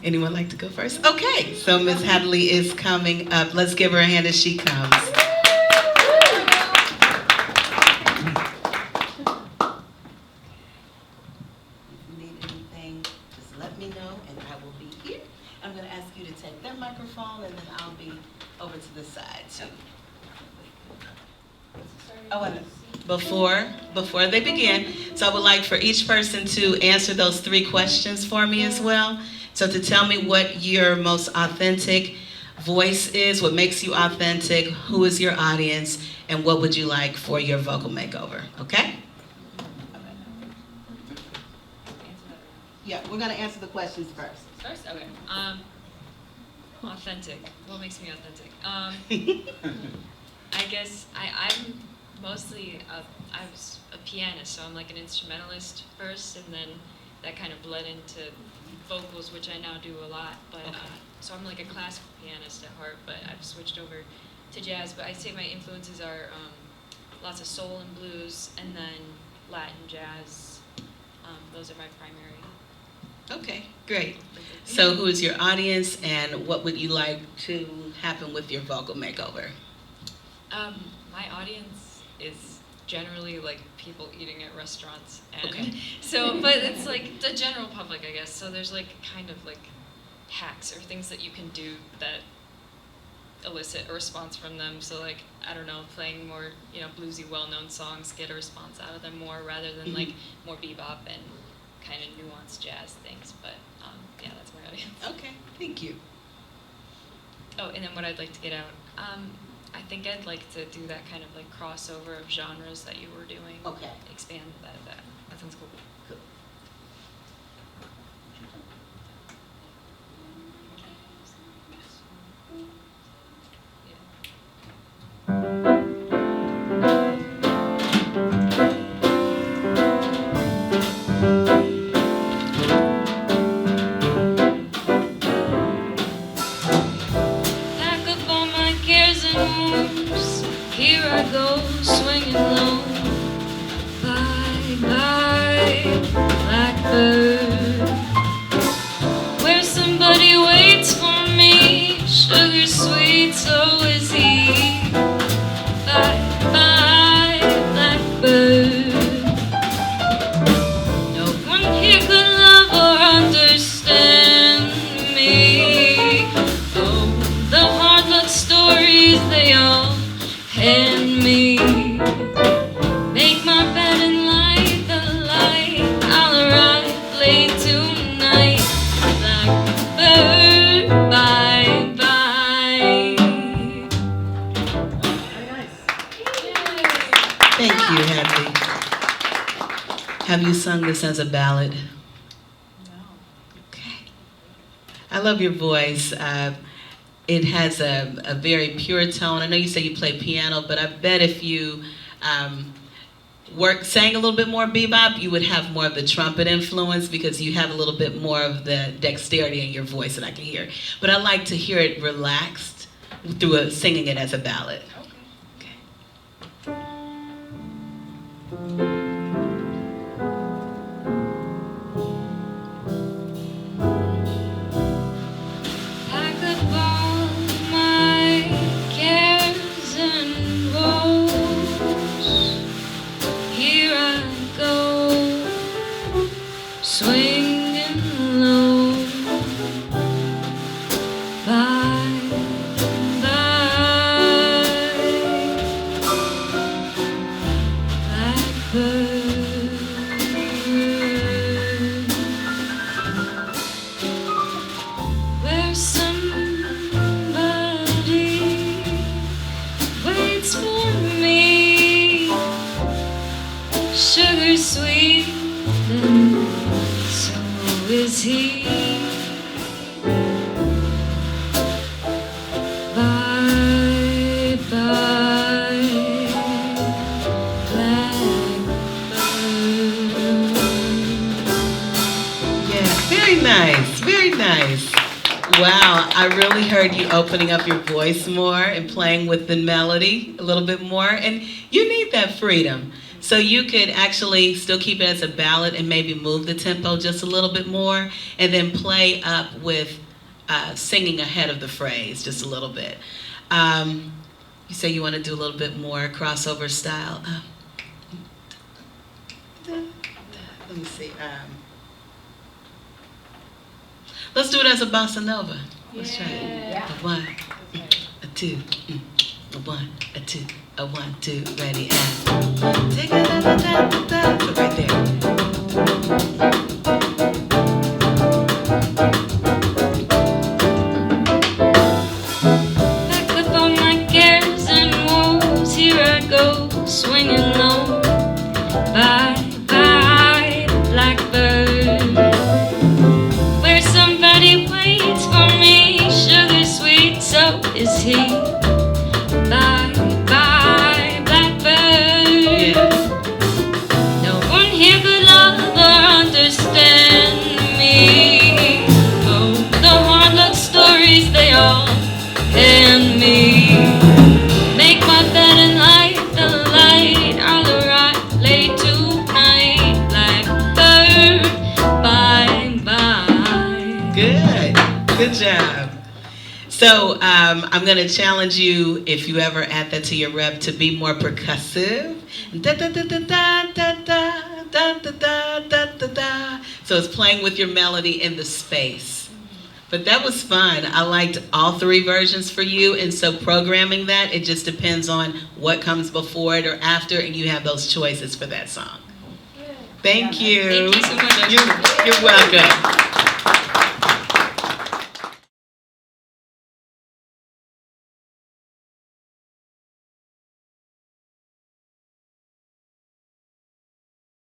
Anyone like to go first? Okay, so Miss Hadley is coming up. Let's give her a hand as she comes. I'm going to ask you to take that microphone, and then I'll be over to the side too. Oh, and before they begin, so I would like for each person to answer those 3 questions for me as well. So to tell me what your most authentic voice is, what makes you authentic, who is your audience, and what would you like for your vocal makeover, okay? Yeah, we're going to answer the questions first. First? Okay. Authentic. What makes me authentic? I guess I'm mostly, I was a pianist, so I'm like an instrumentalist first, and then that kind of bled into vocals, which I now do a lot. But so I'm like a classical pianist at heart, but I've switched over to jazz. But I'd say my influences are lots of soul and blues, and then Latin jazz. Those are my primary. Okay, great. So who is your audience, and what would you like to happen with your vocal makeover? My audience is generally like people eating at restaurants, and Okay. so, but it's like the general public, I guess. So there's like kind of like hacks or things that you can do that elicit a response from them. So like, I don't know, playing more, bluesy, well-known songs, get a response out of them more rather than like more bebop and kind of nuanced jazz things. But yeah, that's my audience. Okay, thank you. Oh, and then what I'd like to get out, I think I'd like to do that kind of like crossover of genres that you were doing. Okay. Expand that sounds cool. Cool. Pack up all my cares and woes. Here I go, swinging low. Bye, bye, blackbird. Where somebody waits for me, sugar sweet, so is he. Bye, bye, blackbird. No one here could love or understand me. Oh, the hard luck stories they all hand me. Make my bed and light the light. I'll arrive late tonight. Blackbird, bye bye. Thank you, Hadley. Have you sung this as a ballad? No. Okay. I love your voice. It has a very pure tone. I know you say you play piano, but I bet if you sang a little bit more bebop, you would have more of the trumpet influence because you have a little bit more of the dexterity in your voice that I can hear. But I like to hear it relaxed through singing it as a ballad. Okay. Pack up all my cares and woes. Here I go, swinging low. Bye, bye, blackbird. Where somebody waits for me, sugar sweet, and so is he. Bye bye, blackbird. Yeah, very nice, very nice. Wow, I really heard you opening up your voice more and playing with the melody a little bit more, and you need that freedom. So you could actually still keep it as a ballad and maybe move the tempo just a little bit more, and then play up with singing ahead of the phrase just a little bit. You say you want to do a little bit more crossover style. Let me see. Let's do it as a bossa nova. Let's try it. A one, a two, a one, a two, a 1, 2, ready, and take it so right there. Pack up all my cares and woes, here I go, swinging low. Bye, bye, blackbird. Where somebody waits for me, sugar sweet, so is he. Bye, bye, blackbird. No one here could love or understand me. Oh, the hard luck stories they all hand me. Make my bed and light the light. I'll arrive late tonight, blackbird. Bye, bye. Good job. So I'm going to challenge you, if you ever add that to your rep, to be more percussive. Da da da da da da da da da da da da. So it's playing with your melody in the space. But that was fun. I liked all 3 versions for you, and so programming that, it just depends on what comes before it or after, and you have those choices for that song. Thank you. Thank you so much. You're welcome.